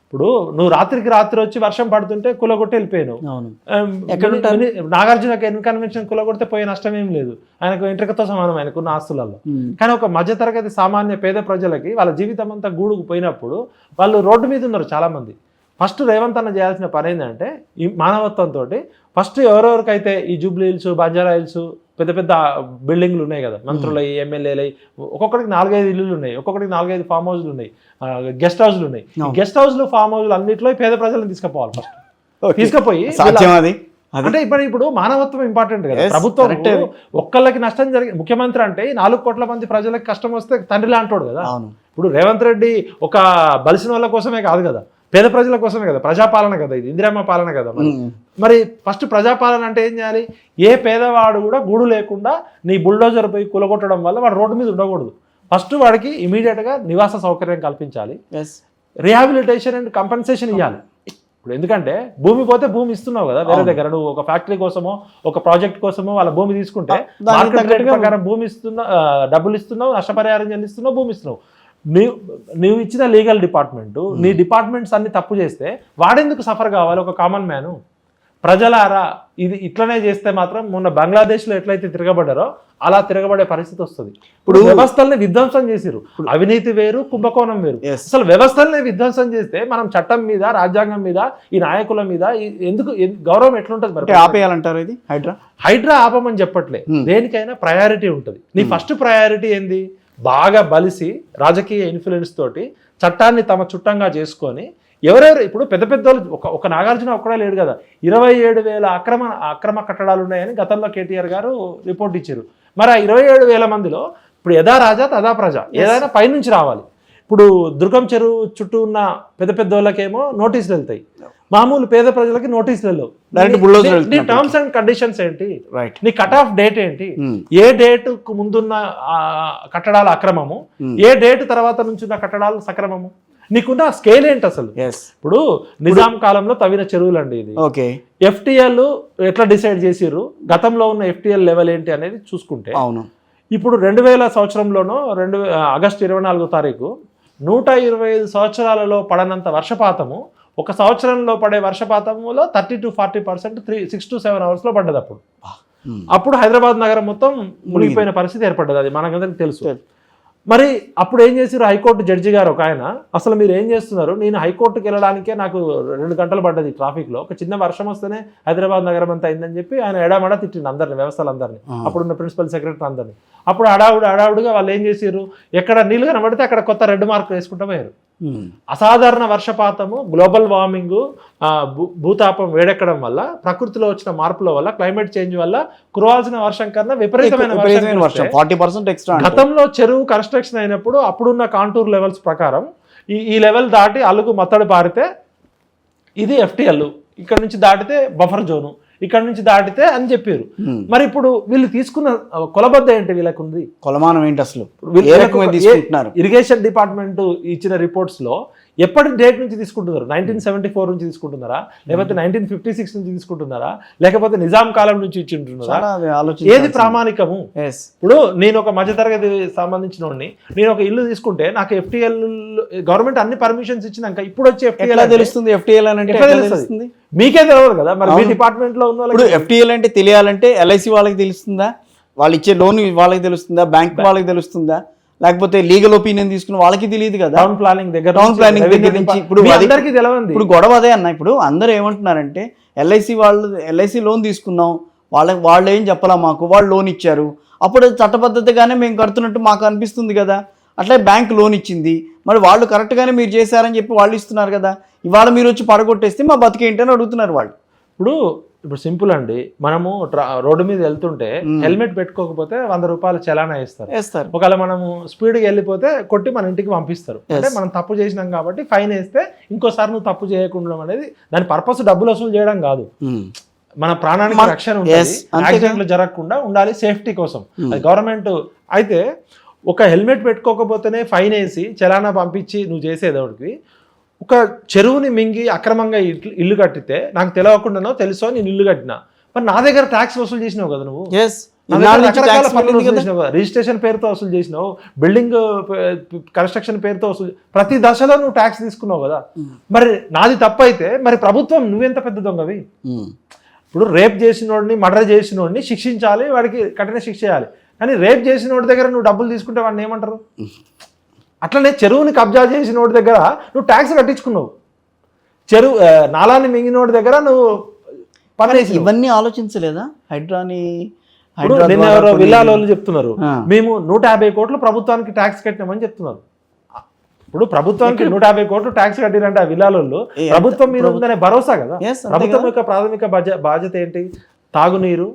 ఇప్పుడు నువ్వు రాత్రికి రాత్రి వచ్చి వర్షం పడుతుంటే కులగొట్టి వెళ్ళిపోయాను. అవును. నాగార్జునకి ఇన్కన్వెన్షన్ కులగొడితే పోయే నష్టం ఏం లేదు, ఆయనకు ఇంట్రికతో సమానం ఆయనకున్న ఆస్తులలో. కానీ ఒక మధ్యతరగతి సామాన్య పేద ప్రజలకి వాళ్ళ జీవితం అంతా గూడుకు పోయినప్పుడు వాళ్ళు రోడ్డు మీద ఉన్నారు చాలా మంది. ఫస్ట్ రేవంత్ అన్న చేయాల్సిన పని ఏంటంటే ఈ మానవత్వంతో ఫస్ట్ ఎవరెవరికైతే ఈ జూబ్లీ హిల్స్, బంజారా హిల్స్ పెద్ద పెద్ద బిల్డింగ్లు ఉన్నాయి కదా, మంత్రులై, ఎమ్మెల్యేలై, ఒక్కొక్కడికి 4-5 ఇల్లులు ఉన్నాయి, ఒక్కొక్కడికి 4-5 ఫామ్ హౌస్లు ఉన్నాయి, గెస్ట్ హౌస్లు ఉన్నాయి. గెస్ట్ హౌస్లు, ఫామ్ హౌస్లు అన్నింటిలో పేద ప్రజలను తీసుకుపోవాలి. ఫస్ట్ తీసుకుపోయి అంటే ఇప్పుడు మానవత్వం ఇంపార్టెంట్ కదా. ప్రభుత్వం ఒక్కళ్ళకి నష్టం జరిగి, ముఖ్యమంత్రి అంటే 4 కోట్ల మంది ప్రజలకు కష్టం వస్తే తండ్రి లాంటోడు కదా. ఇప్పుడు రేవంత్ రెడ్డి ఒక బలిసిన వాళ్ళ కోసమే కాదు కదా, పేద ప్రజల కోసమే కదా, ప్రజాపాలన కదా, ఇది ఇందిరమ్మ పాలన కదా. మరి ఫస్ట్ ప్రజాపాలన అంటే ఏం చేయాలి? ఏ పేదవాడు కూడా గూడు లేకుండా నీ బుల్డోజర్ పోయి కూలగొట్టడం వల్ల వాడు రోడ్డు మీద ఉండకూడదు. ఫస్ట్ వాడికి ఇమీడియట్గా నివాస సౌకర్యం కల్పించాలి, రిహాబిలిటేషన్ అండ్ కంపెన్సేషన్ ఇవ్వాలి. ఇప్పుడు ఎందుకంటే భూమి పోతే భూమి ఇస్తున్నావు కదా వేరే దగ్గర, నువ్వు ఒక ఫ్యాక్టరీ కోసమో ఒక ప్రాజెక్ట్ కోసమో వాళ్ళ భూమి తీసుకుంటే మార్కెట్ రేట్ ప్రకారం భూమి ఇస్తున్నావు, డబ్బులు ఇస్తున్నావు, నష్టపరిహారం చెల్లిస్తున్నావు, భూమి ఇస్తున్నావు. నువ్వు ఇచ్చిన లీగల్ డిపార్ట్మెంటు, నీ డిపార్ట్మెంట్స్ అన్ని తప్పు చేస్తే వాడెందుకు సఫర్ కావాలి? ఒక కామన్ మ్యాను. ప్రజలారా ఇది ఇట్లనే చేస్తే మాత్రం మొన్న బంగ్లాదేశ్లో ఎట్లయితే తిరగబడ్డారో అలా తిరగబడే పరిస్థితి వస్తుంది. ఇప్పుడు వ్యవస్థల్ని విధ్వంసం చేసిరు, అవినీతి వేరు, కుంభకోణం వేరు. అసలు వ్యవస్థల్ని విధ్వంసం చేస్తే మనం చట్టం మీద, రాజ్యాంగం మీద, ఈ నాయకుల మీద ఎందుకు గౌరవం ఎట్లుంటది? మరి ఆపేయాలంటారు. ఇది హైడ్రా ఆపమని చెప్పట్లే, దేనికైనా ప్రయారిటీ ఉంటుంది. నీ ఫస్ట్ ప్రయారిటీ ఏంది? బాగా బలిసి రాజకీయ ఇన్ఫ్లుయెన్స్ తోటి చట్టాన్ని తమ చుట్టంగా చేసుకొని ఎవరెవరు ఇప్పుడు పెద్ద పెద్ద ఒక నాగార్జున ఒక్కడే లేడు కదా, 27,000 అక్రమ కట్టడాలు ఉన్నాయని గతంలో కేటీఆర్ గారు రిపోర్ట్ ఇచ్చారు. మరి ఆ 27,000 మందిలో ఇప్పుడు యథా రాజా తదా ప్రజ, ఏదైనా పైనుంచి రావాలి. ఇప్పుడు దుర్గం చెరువు చుట్టూ ఉన్న పెద్ద పెద్ద వాళ్ళకేమో నోటీసులు వెళ్తాయి, మామూలు పేద ప్రజలకి నోటీసులు వెళ్ళవు. నీ టర్మ్స్ అండ్ కండిషన్స్ ఏంటి? నీ కట్ ఆఫ్ డేట్ ఏంటి? ఏ డేట్ కు ముందున్న కట్టడాల అక్రమము, ఏ డేట్ తర్వాత నుంచి ఉన్న కట్టడాలు సక్రమము, నీకున్న స్కేల్ ఏంటి అసలు? ఇప్పుడు నిజాం కాలంలో తవ్విన చెరువులు అండి ఇది. ఎఫ్టీఎల్ ఎట్లా డిసైడ్ చేసిర్రు, గతంలో ఉన్న ఎఫ్టీఎల్ లెవెల్ ఏంటి అనేది చూసుకుంటే, ఇప్పుడు 2000 సంవత్సరంలోనో ఆగస్టు 24వ తారీఖు 125 సంవత్సరాలలో పడనంత వర్షపాతము ఒక సంవత్సరంలో పడే వర్షపాతంలో 30 to 40% 6 to 7 hours లో పడ్డది. అప్పుడు హైదరాబాద్ నగరం మొత్తం మునిగిపోయిన పరిస్థితి ఏర్పడ్డది, అది మనకందరికి తెలుసు. మరి అప్పుడు ఏం చేశారు హైకోర్టు జడ్జి గారు ఒక ఆయన, అసలు మీరు ఏం చేస్తున్నారు, నేను హైకోర్టుకి వెళ్ళడానికే నాకు 2 గంటలు పడ్డది ట్రాఫిక్లో, ఒక చిన్న వర్షం వస్తేనే హైదరాబాద్ నగరం అంతా అయిందని చెప్పి ఆయన ఎడామడ తిట్టిండు అందరిని, వ్యవస్థలందరినీ, అప్పుడున్న ప్రిన్సిపల్ సెక్రటరీ అందరినీ. అప్పుడు హడావుడిగా వాళ్ళు ఏం చేశారు, ఎక్కడ నీళ్ళు కనబడితే అక్కడ కొత్త రెడ్ మార్క్ వేసుకుంటూ పోయారు. అసాధారణ వర్షపాతము, గ్లోబల్ వార్మింగ్, భూతాపం వేడెక్కడం వల్ల, ప్రకృతిలో వచ్చిన మార్పుల వల్ల, క్లైమేట్ చేంజ్ వల్ల కురవాల్సిన వర్షం కన్నా విపరీతమైన వర్షం 40% ఎక్స్ట్రా. గతంలో చెరువు కన్స్ట్రక్షన్ అయినప్పుడు అప్పుడున్న కాంటూర్ లెవెల్స్ ప్రకారం ఈ లెవెల్ దాటి అలుగు మత్తడి పారితే ఇది ఎఫ్టీఎల్, ఇక్కడ నుంచి దాటితే బఫర్ జోను, ఇక్కడ నుంచి దాటితే అని చెప్పారు. మరి ఇప్పుడు వీళ్ళు తీసుకున్న కొలబద్ద ఏంటి, వీళ్ళకు ఉంది కొలమానం ఏంటి అసలు? ఇరిగేషన్ డిపార్ట్మెంట్ ఇచ్చిన రిపోర్ట్స్ లో ఎప్పటి డేట్ నుంచి తీసుకుంటున్నారు? 1974 నుంచి తీసుకుంటున్నారా, లేకపోతే 1956 నుంచి తీసుకుంటున్నారా, లేకపోతే నిజాం కాలం నుంచి ఇచ్చింటున్నారా? ఏది ప్రామాణికము? ఇప్పుడు నేను ఒక మధ్యతరగతి సంబంధించిన నేను ఒక ఇల్లు తీసుకుంటే నాకు ఎఫ్టీఎల్ గవర్నమెంట్ అన్ని పర్మిషన్స్ ఇచ్చినాక ఇప్పుడు వచ్చి ఎఫ్టీఎల్ తెలుస్తుంది, ఎఫ్టీఎల్ అంటే తెలుస్తుంది మీకే తెలియదు కదా. మరి మీ డిపార్ట్మెంట్ లో ఉన్న వాళ్ళు ఎఫ్టీఎల్ అంటే తెలియాలంటే ఎల్ఐసి వాళ్ళకి తెలుస్తుందా, వాళ్ళు ఇచ్చే లోన్ వాళ్ళకి తెలుస్తుందా, బ్యాంక్ వాళ్ళకి తెలుస్తుందా, లేకపోతే లీగల్ ఒపీనియన్ తీసుకున్న వాళ్ళకి తెలియదు కదా. టౌన్ ప్లానింగ్ దగ్గర నుంచి ఇప్పుడు గొడవ అదే అన్న. ఇప్పుడు అందరూ ఏమంటున్నారంటే ఎల్ఐసి లోన్ తీసుకున్నాం, వాళ్ళు ఏం చెప్పాలా మాకు, వాళ్ళు లోన్ ఇచ్చారు, అప్పుడు చట్టబద్ధతగానే మేము కడుతున్నట్టు మాకు అనిపిస్తుంది కదా. అట్లే బ్యాంక్ లోన్ ఇచ్చింది, మరి వాళ్ళు కరెక్ట్గానే మీరు చేశారని చెప్పి వాళ్ళు ఇస్తున్నారు కదా. ఇవాళ మీరు వచ్చి పడగొట్టేస్తే మా బతికేంటని అడుగుతున్నారు వాళ్ళు. ఇప్పుడు సింపుల్ అండి, మనము రోడ్డు మీద వెళ్తుంటే హెల్మెట్ పెట్టుకోకపోతే 100 రూపాయలు చలానా వేస్తారు. ఒకవేళ మనము స్పీడ్గా వెళ్ళిపోతే కొట్టి మన ఇంటికి పంపిస్తారు. అంటే మనం తప్పు చేసినాం కాబట్టి ఫైన్ వేస్తే ఇంకోసారి నువ్వు తప్పు చేయకుండా అనేది, దాని పర్పస్ డబ్బులు వసూలు చేయడం కాదు, మన ప్రాణానికి రక్షణ ఉంటుంది, యాక్సిడెంట్లు జరగకుండా ఉండాలి, సేఫ్టీ కోసం అది గవర్నమెంట్. అయితే ఒక హెల్మెట్ పెట్టుకోకపోతేనే ఫైన్ వేసి చలానా పంపించి నువ్వు చేసేదోడికి, ఒక చెరువుని మింగి అక్రమంగా ఇల్లు కట్టితే నాకు తెలియకుండానో తెలుసో నేను ఇల్లు కట్టినా, మరి నా దగ్గర ట్యాక్స్ వసూలు చేసినావు కదా నువ్వు. రకరకాల పనులు చేసినావు, రిజిస్ట్రేషన్ పేరుతో వసూలు చేసినావు, బిల్డింగ్ కన్స్ట్రక్షన్ పేరుతో వసూలు, ప్రతి దశలో నువ్వు ట్యాక్స్ తీసుకున్నావు కదా. మరి నాది తప్పు అయితే మరి ప్రభుత్వం నువ్వెంత పెద్ద దొంగవి? ఇప్పుడు రేప్ చేసినోడిని, మర్డర్ చేసినోడిని శిక్షించాలి, వాడికి కఠిన శిక్ష చేయాలి. కానీ రేప్ చేసినోడి దగ్గర నువ్వు డబ్బులు తీసుకుంటే వాడిని ఏమంటారు? అట్లనే చెరువుని కబ్జా చేసినోడి దగ్గర నువ్వు ట్యాక్స్ కట్టించుకున్నావు, నాలాన్ని మింగినోడి దగ్గర నువ్వు పనేసి. ఇవన్నీ ఆలోచించలేదా హైడ్రాని? నిన్న ఎవరో విల్లాలో చెప్తున్నారు మేము 150 కోట్లు ప్రభుత్వానికి ట్యాక్స్ కట్టినామని చెప్తున్నారు. ఇప్పుడు ప్రభుత్వానికి 150 కోట్లు ట్యాక్స్ కట్టిరంటే ఆ విల్లాలో ప్రభుత్వం మీద ఉందనే భరోసా కదా. ప్రభుత్వం యొక్క ప్రాథమిక బాధ్యత ఏంటి? తాగునీరు,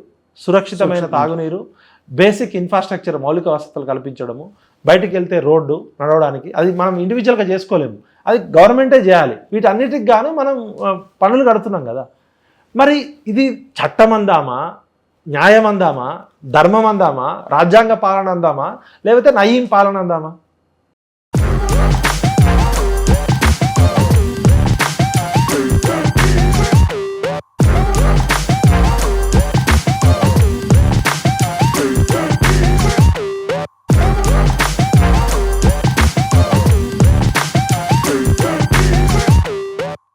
సురక్షితమైన తాగునీరు, బేసిక్ ఇన్ఫ్రాస్ట్రక్చర్, మౌలిక వసతులు కల్పించడము, బయటికి వెళ్తే రోడ్డు నడవడానికి. అది మనం ఇండివిజువల్గా చేసుకోలేము, అది గవర్నమెంటే చేయాలి. వీటన్నిటికి గాను మనం పన్నులు కడుతున్నాం కదా. మరి ఇది చట్టం అందామా, న్యాయం అందామా, ధర్మం అందామా, రాజ్యాంగ పాలన అందామా, లేకపోతే నయీం పాలన అందామా?